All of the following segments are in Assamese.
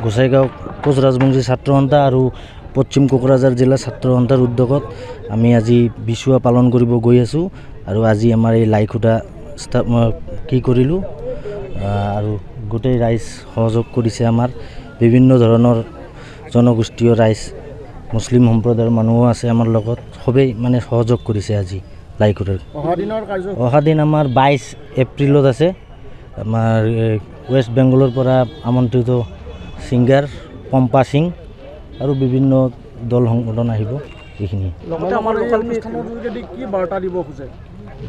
গোসাইগাঁও কোচ ৰাজবংশী ছাত্ৰ সন্থা আৰু পশ্চিম কোকৰাঝাৰ জিলা ছাত্ৰ সন্থাৰ উদ্যোগত আমি আজি বিচুৱা পালন কৰিব গৈ আছোঁ আৰু আজি আমাৰ এই লাইখুটা কি কৰিলোঁ আৰু গোটেই ৰাইজ সহযোগ কৰিছে। আমাৰ বিভিন্ন ধৰণৰ জনগোষ্ঠীয় ৰাইজ মুছলিম সম্প্ৰদায়ৰ মানুহো আছে আমাৰ লগত, সবেই মানে সহযোগ কৰিছে আজি লাইখুটাৰ। অহা দিন আমাৰ 22 এপ্ৰিলত আছে। আমাৰ ৱেষ্ট বেংগলৰ পৰা আমন্ত্ৰিত ছিংগাৰ পম্পা সিং আৰু বিভিন্ন দল সংগঠন আহিব। এইখিনি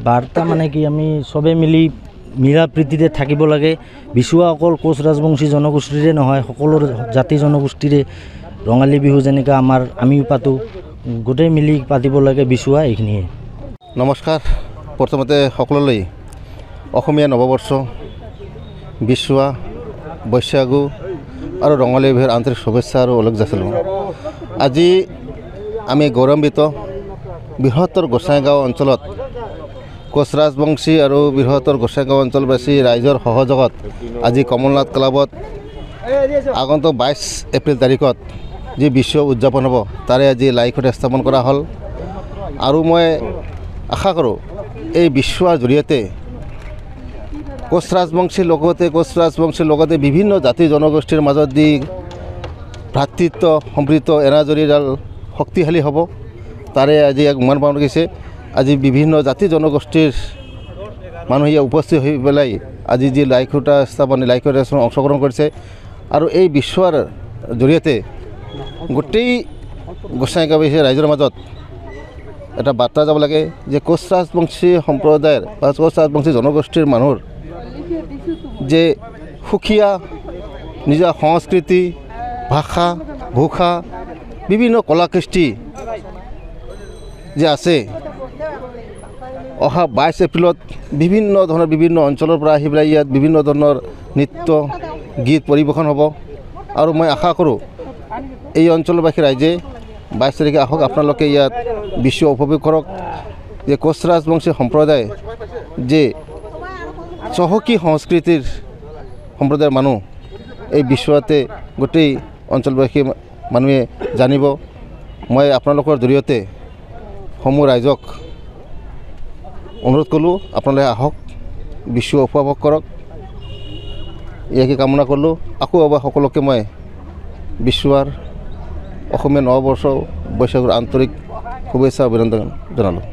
বাৰ্তা মানে কি, আমি চবেই মিলি মিলা প্ৰীতিৰে থাকিব লাগে। বিচুৱা অকল কোচ ৰাজবংশী জনগোষ্ঠীৰে নহয়, সকলো জাতি জনগোষ্ঠীৰে ৰঙালী বিহু যেনেকৈ আমিও পাতোঁ, গোটেই মিলি পাতিব লাগে বিচুৱা। এইখিনিয়ে। নমস্কাৰ। প্ৰথমতে সকলোলৈ অসমীয়া নৱবৰ্ষ, বিচুৱা, বৈশাগু আৰু ৰঙালী বিহুৰ আন্তৰিক শুভেচ্ছা আৰু ওলগ যাচিলোঁ। আজি আমি গৌৰৱান্বিত বৃহত্তৰ গোসাইগাঁও অঞ্চলত কোচ ৰাজবংশী আৰু বৃহত্তৰ গোসাইগাঁও অঞ্চলবাসী ৰাইজৰ সহযোগত আজি কমলনাথ ক্লাবত আগন্তুক 22 এপ্ৰিল তাৰিখত যি বিচুৱা উদযাপন হ'ব, তাৰে আজি লাইখুটা স্থাপন কৰা হ'ল। আৰু মই আশা কৰোঁ এই বিচুৱাৰ জৰিয়তে কোচ ৰাজবংশীৰ লগতে বিভিন্ন জাতি জনগোষ্ঠীৰ মাজত দি ভ্ৰাতৃত্ব সম্প্ৰীত এনাজৰীডাল শক্তিশালী হ'ব, তাৰে আজি এক উমান পালন কৰিছে। আজি বিভিন্ন জাতি জনগোষ্ঠীৰ মানুহ ইয়াত উপস্থিত হৈ পেলাই আজি যি লাইখুটা অংশগ্ৰহণ কৰিছে। আৰু এই বিচুৱাৰ জৰিয়তে গোটেই গোসাইগাঁওবাসী ৰাইজৰ মাজত এটা বাৰ্তা যাব লাগে যে কোচ ৰাজবংশী সম্প্ৰদায়ৰ বা কোচ ৰাজবংশী জনগোষ্ঠীৰ মানুহৰ যে সুকীয়া নিজৰ সংস্কৃতি, ভাষা, ভূষা, বিভিন্ন কলা কৃষ্টি যে আছে, অহা 22 এপ্ৰিলত বিভিন্ন অঞ্চলৰ পৰা আহি পেলাই ইয়াত বিভিন্ন ধৰণৰ নৃত্য গীত পৰিৱেশন হ'ব। আৰু মই আশা কৰোঁ এই অঞ্চলবাসী ৰাইজে 22 তাৰিখে আহক, আপোনালোকে ইয়াত বিচুৱা উপভোগ কৰক। যে কোচ ৰাজবংশী সম্প্ৰদায় যে চহকী সংস্কৃতিৰ সম্প্ৰদায়ৰ মানুহ, এই বিচুৱাতে গোটেই অঞ্চলবাসী মানুহে জানিব। মই আপোনালোকৰ জৰিয়তে সমূহ ৰাইজক অনুৰোধ কৰিলোঁ, আপোনালোকে আহক, বিচুৱা উপভোগ কৰক, ইয়াকে কামনা কৰিলোঁ। আকৌ এবাৰ সকলোকে মই বিচুৱাৰ অসমীয়া নৱবৰ্ষ বৈশাগুৰ আন্তৰিক শুভেচ্ছা অভিনন্দন জনালোঁ।